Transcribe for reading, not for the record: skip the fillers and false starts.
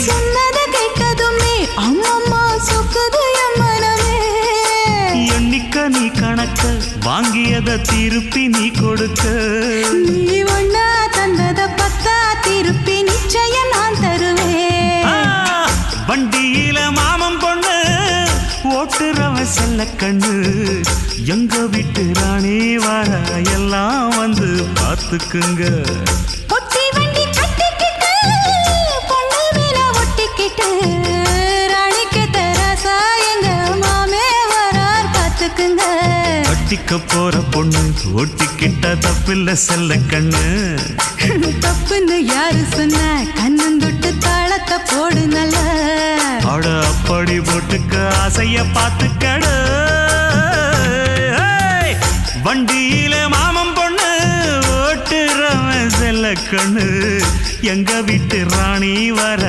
சொன்னத கேட்டதுமே அம்மம்மா சொக்குது என் மனமே. எண்ணிக்க நீ கணக்க வாங்கியத திருப்பி நீ கொடுக்க. நீ ஒன்னா தந்தத பத்தா திருப்பி நிச்சயம் நான் தருவேன். வண்டியில மாமன் பொண்ணு ஓட்டுறவன் செல்ல கண்ணு. எங்க வீட்டு ராணி வர எல்லாம் வந்து பார்த்துக்குங்க. பொட்டி வண்டி கட்டிக்கிட்டு பொண்ணு மேல ஒட்டிக்கிட்டு ராணிக்கு தராசா எங்க மாமே வரார் பார்த்துக்குங்க. கட்டிக்க போற பொண்ணு ஓட்டிக்கிட்ட தப்பில்ல செல்ல கண்ணு. தப்புன்னு யாரு சொன்ன கண்ணந்தொட்டு தாளத்தை போடு நல்ல. அட அப்படி போட்டுக்க ஆசைய பார்த்துக்கடு. வண்டியில மாமன் பொண்ணு ஓட்டுறவன் செல்ல கண்ணு. எங்க வீட்டு ராணி வர